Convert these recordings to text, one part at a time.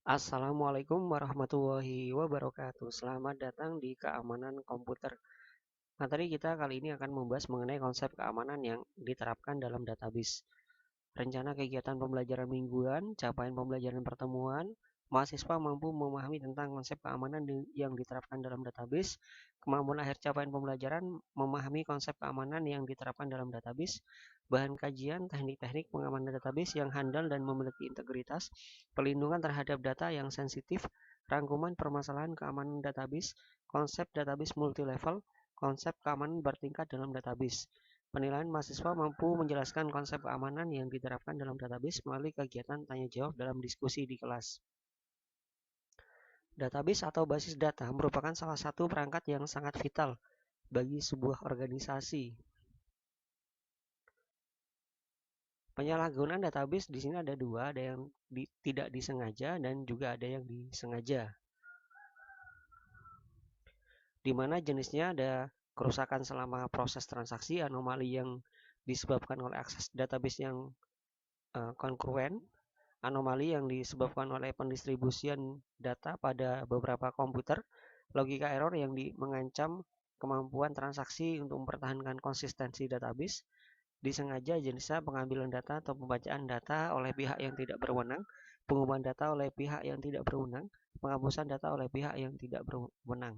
Assalamualaikum warahmatullahi wabarakatuh. Selamat datang di keamanan komputer. Materi kita kali ini akan membahas mengenai konsep keamanan yang diterapkan dalam database. Rencana kegiatan pembelajaran mingguan, capaian pembelajaran pertemuan, mahasiswa mampu memahami tentang konsep keamanan yang diterapkan dalam database, kemampuan akhir capaian pembelajaran, memahami konsep keamanan yang diterapkan dalam database, bahan kajian, teknik-teknik pengamanan database yang handal dan memiliki integritas, perlindungan terhadap data yang sensitif, rangkuman permasalahan keamanan database, konsep database multilevel, konsep keamanan bertingkat dalam database. Penilaian mahasiswa mampu menjelaskan konsep keamanan yang diterapkan dalam database melalui kegiatan tanya-jawab dalam diskusi di kelas. Database atau basis data merupakan salah satu perangkat yang sangat vital bagi sebuah organisasi. Penyalahgunaan database di sini ada dua, ada yang tidak disengaja dan juga ada yang disengaja. Di mana jenisnya ada kerusakan selama proses transaksi, anomali yang disebabkan oleh akses database yang kongruen, anomali yang disebabkan oleh pendistribusian data pada beberapa komputer, logika error yang mengancam kemampuan transaksi untuk mempertahankan konsistensi database, disengaja jenisnya pengambilan data atau pembacaan data oleh pihak yang tidak berwenang, pengumpulan data oleh pihak yang tidak berwenang, penghapusan data oleh pihak yang tidak berwenang.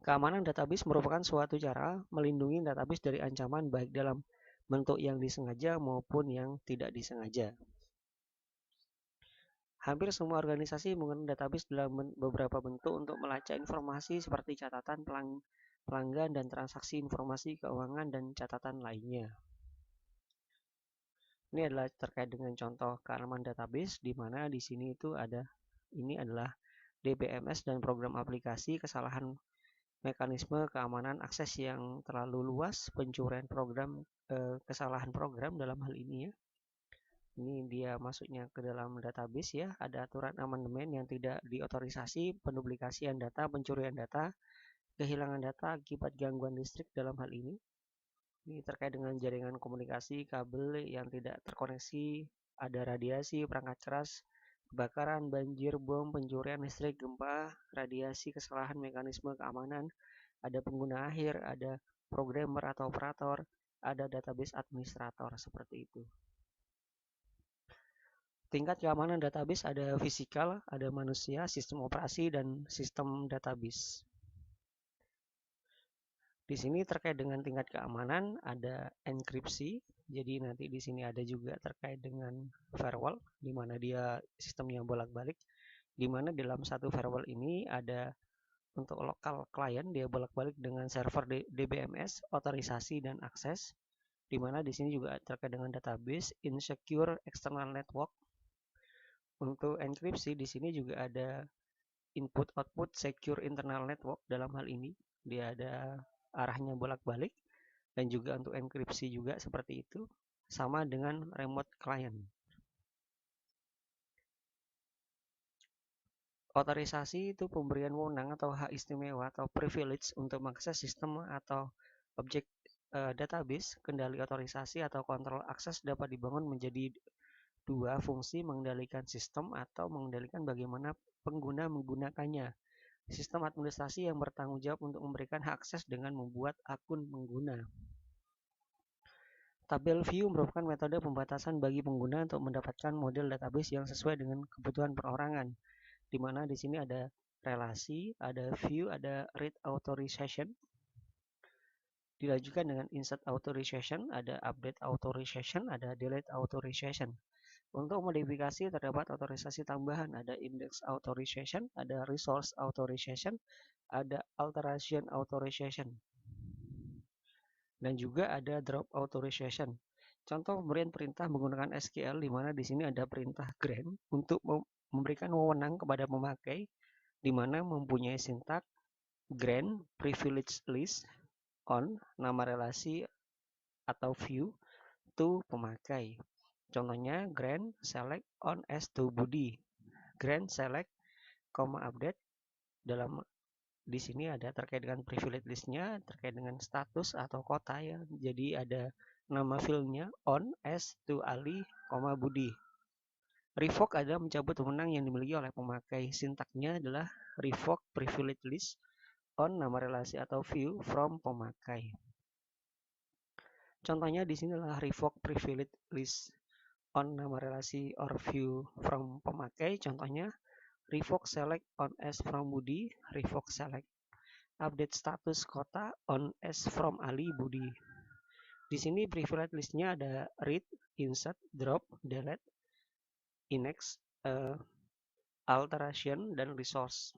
Keamanan database merupakan suatu cara melindungi database dari ancaman baik dalam bentuk yang disengaja maupun yang tidak disengaja. Hampir semua organisasi menggunakan database dalam beberapa bentuk untuk melacak informasi seperti catatan pelanggan dan transaksi informasi keuangan dan catatan lainnya. Ini adalah terkait dengan contoh keamanan database, di mana di sini itu ini adalah DBMS dan program aplikasi, kesalahan mekanisme keamanan akses yang terlalu luas, pencurian program, kesalahan program dalam hal ini ya. Ini dia masuknya ke dalam database ya, ada aturan amandemen yang tidak diotorisasi, penduplikasian data, pencurian data, kehilangan data akibat gangguan listrik dalam hal ini. Ini terkait dengan jaringan komunikasi, kabel yang tidak terkoneksi, ada radiasi, perangkat keras, kebakaran, banjir, bom, pencurian listrik, gempa, radiasi, kesalahan mekanisme keamanan, ada pengguna akhir, ada programmer atau operator, ada database administrator, seperti itu. Tingkat keamanan database ada fisikal, ada manusia, sistem operasi, dan sistem database. Di sini terkait dengan tingkat keamanan ada enkripsi. Jadi nanti di sini ada juga terkait dengan firewall, di mana dia sistemnya bolak-balik. Di mana dalam satu firewall ini ada untuk lokal klien dia bolak-balik dengan server DBMS, otorisasi dan akses. Di mana di sini juga terkait dengan database, insecure external network. Untuk enkripsi di sini juga ada input-output secure internal network dalam hal ini. Dia ada arahnya bolak-balik dan juga untuk enkripsi juga seperti itu, sama dengan remote client. Otorisasi itu pemberian wewenang atau hak istimewa atau privilege untuk mengakses sistem atau objek database. Kendali otorisasi atau kontrol akses dapat dibangun menjadi dua fungsi: mengendalikan sistem atau mengendalikan bagaimana pengguna menggunakannya. Sistem administrasi yang bertanggung jawab untuk memberikan hak akses dengan membuat akun pengguna. Tabel view merupakan metode pembatasan bagi pengguna untuk mendapatkan model database yang sesuai dengan kebutuhan perorangan, di mana di sini ada relasi, ada view, ada read authorization. Dilanjutkan dengan insert authorization, ada update authorization, ada delete authorization. Untuk modifikasi terdapat otorisasi tambahan, ada index authorization, ada resource authorization, ada alteration authorization, dan juga ada drop authorization. Contoh pemberian perintah menggunakan SQL, di mana di sini ada perintah grant untuk memberikan wewenang kepada pemakai, di mana mempunyai sintak grant privilege list on nama relasi atau view to pemakai. Contohnya grant select on as to Budi, grant select, update. Dalam di sini ada terkait dengan privilege listnya, terkait dengan status atau kota ya. Jadi ada nama filenya on as to Ali, Budi. Revoke adalah mencabut wewenang yang dimiliki oleh pemakai. Sintaknya adalah revoke privilege list on nama relasi atau view from pemakai. Contohnya di sini adalah revoke privilege list on nama relasi or view from pemakai. Contohnya revoke select on as from Budi, revoke select update status kota on as from Ali Budi. Di sini privilege listnya ada read, insert, drop, delete, index, alteration, dan resource.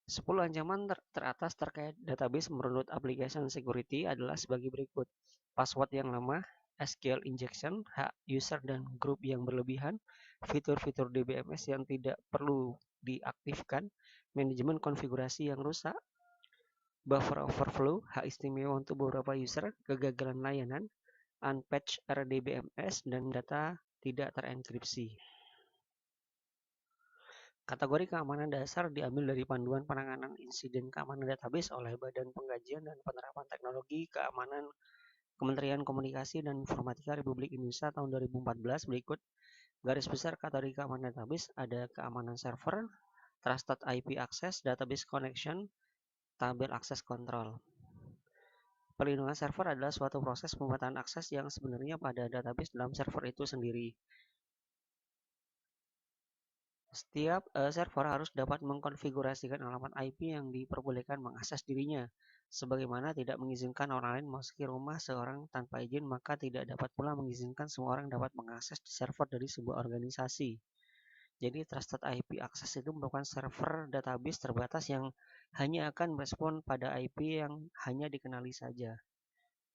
10 ancaman teratas terkait database menurut application security adalah sebagai berikut. Password yang lama, SQL injection, hak user dan grup yang berlebihan, fitur-fitur DBMS yang tidak perlu diaktifkan, manajemen konfigurasi yang rusak, buffer overflow, hak istimewa untuk beberapa user, kegagalan layanan, unpatched RDBMS, dan data tidak terenkripsi. Kategori keamanan dasar diambil dari panduan penanganan insiden keamanan database oleh Badan Pengkajian dan Penerapan Teknologi Keamanan Kementerian Komunikasi dan Informatika Republik Indonesia tahun 2014 berikut. Garis besar kategori keamanan database ada keamanan server, trusted IP access, database connection, tabel akses kontrol. Perlindungan server adalah suatu proses pembuatan akses yang sebenarnya pada database dalam server itu sendiri. Setiap server harus dapat mengkonfigurasikan alamat IP yang diperbolehkan mengakses dirinya. Sebagaimana tidak mengizinkan orang lain memasuki rumah seorang tanpa izin, maka tidak dapat pula mengizinkan semua orang dapat mengakses server dari sebuah organisasi. Jadi trusted IP access itu merupakan server database terbatas yang hanya akan merespon pada IP yang hanya dikenali saja.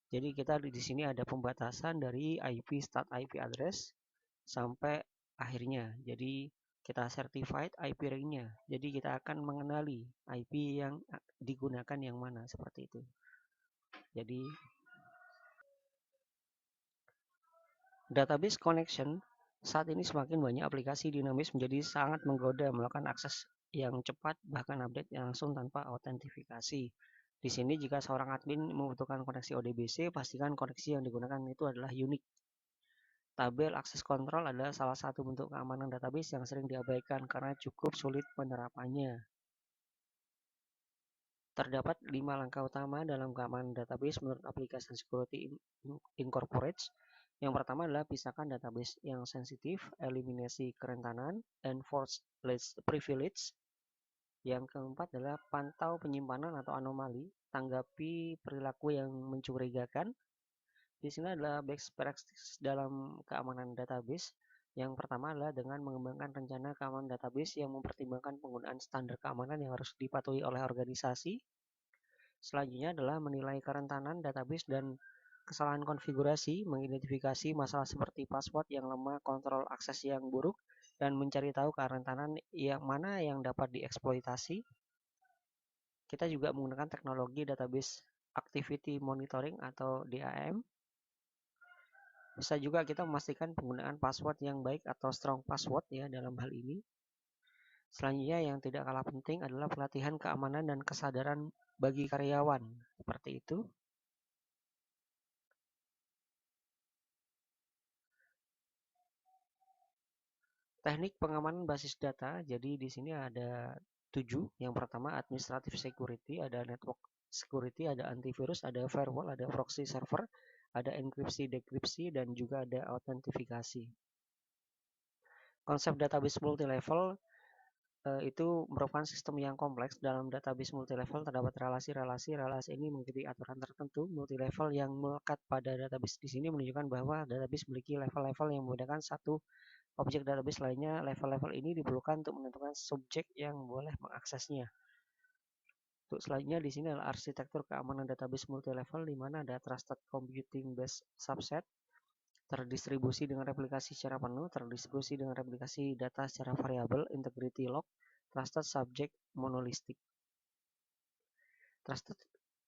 Jadi kita di sini ada pembatasan dari IP start IP address sampai akhirnya. Jadi kita certified IP ring-nya. Jadi kita akan mengenali IP yang digunakan yang mana seperti itu. Jadi database connection saat ini semakin banyak aplikasi dinamis menjadi sangat menggoda melakukan akses yang cepat bahkan update langsung tanpa autentifikasi. Di sini jika seorang admin membutuhkan koneksi ODBC, pastikan koneksi yang digunakan itu adalah unik. Tabel akses kontrol adalah salah satu bentuk keamanan database yang sering diabaikan karena cukup sulit penerapannya. Terdapat 5 langkah utama dalam keamanan database menurut Application Security Incorporated. Yang pertama adalah pisahkan database yang sensitif, eliminasi kerentanan, enforce least privilege. Yang keempat adalah pantau penyimpanan atau anomali, tanggapi perilaku yang mencurigakan. Di sini adalah best practice dalam keamanan database. Yang pertama adalah dengan mengembangkan rencana keamanan database yang mempertimbangkan penggunaan standar keamanan yang harus dipatuhi oleh organisasi. Selanjutnya adalah menilai kerentanan database dan kesalahan konfigurasi, mengidentifikasi masalah seperti password yang lemah, kontrol akses yang buruk, dan mencari tahu kerentanan yang mana yang dapat dieksploitasi. Kita juga menggunakan teknologi database activity monitoring atau DAM. Bisa juga kita memastikan penggunaan password yang baik atau strong password ya dalam hal ini. Selanjutnya yang tidak kalah penting adalah pelatihan keamanan dan kesadaran bagi karyawan. Seperti itu. Teknik pengamanan basis data. Jadi di sini ada 7. Yang pertama administrative security, ada network security, ada antivirus, ada firewall, ada proxy server, ada enkripsi, dekripsi, dan juga ada autentifikasi. Konsep database multilevel itu merupakan sistem yang kompleks. Dalam database multilevel terdapat relasi-relasi. Relasi ini mengikuti aturan tertentu. Multilevel yang melekat pada database di sini menunjukkan bahwa database memiliki level-level yang membedakan satu objek database lainnya. Level-level ini diperlukan untuk menentukan subjek yang boleh mengaksesnya. Untuk selanjutnya di sini adalah arsitektur keamanan database multilevel di mana ada trusted computing based subset, terdistribusi dengan replikasi secara penuh, terdistribusi dengan replikasi data secara variabel, integrity lock, trusted subject monolithic. Trusted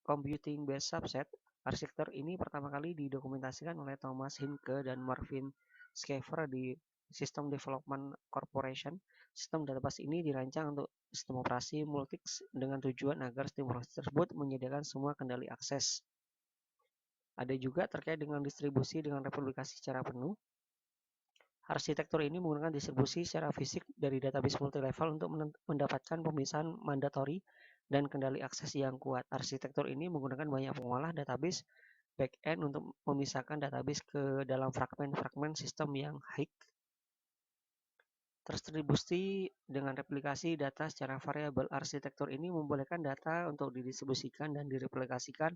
computing based subset, arsitektur ini pertama kali didokumentasikan oleh Thomas Hinke dan Marvin Schaefer di System Development Corporation. Sistem database ini dirancang untuk sistem operasi Multics dengan tujuan agar sistem operasi tersebut menyediakan semua kendali akses. Ada juga terkait dengan distribusi dengan replikasi secara penuh. Arsitektur ini menggunakan distribusi secara fisik dari database multilevel untuk mendapatkan pemisahan mandatori dan kendali akses yang kuat. Arsitektur ini menggunakan banyak pengolah database backend untuk memisahkan database ke dalam fragmen-fragmen sistem yang high. Terdistribusi dengan replikasi data secara variabel. Arsitektur ini membolehkan data untuk didistribusikan dan direplikasikan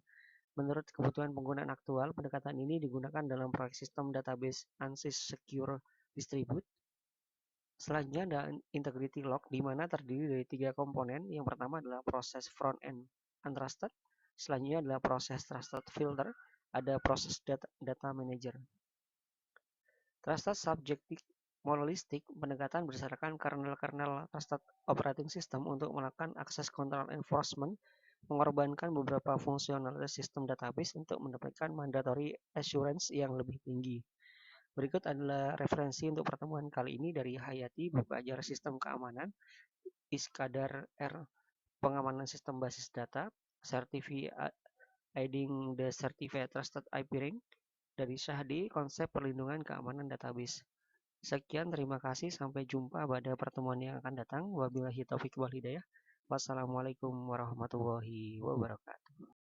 menurut kebutuhan penggunaan aktual. Pendekatan ini digunakan dalam proyek sistem database ANSYS Secure Distribute. Selanjutnya ada integrity log, di mana terdiri dari 3 komponen. Yang pertama adalah proses front-end untrusted, selanjutnya adalah proses trusted filter, ada proses data manager. Trusted subjective monolithic, pendekatan berdasarkan kernel-kernel trusted operating system untuk melakukan access control enforcement, mengorbankan beberapa fungsionalitas sistem database untuk mendapatkan mandatory assurance yang lebih tinggi. Berikut adalah referensi untuk pertemuan kali ini dari Hayati, buku ajar sistem keamanan, Iskandar R, pengamanan sistem basis data, Certifying the Certified Trusted IP Ring, dari Syahdi, konsep perlindungan keamanan database. Sekian, terima kasih, sampai jumpa pada pertemuan yang akan datang. Wabillahi taufiq wal hidayah. Wassalamualaikum warahmatullahi wabarakatuh.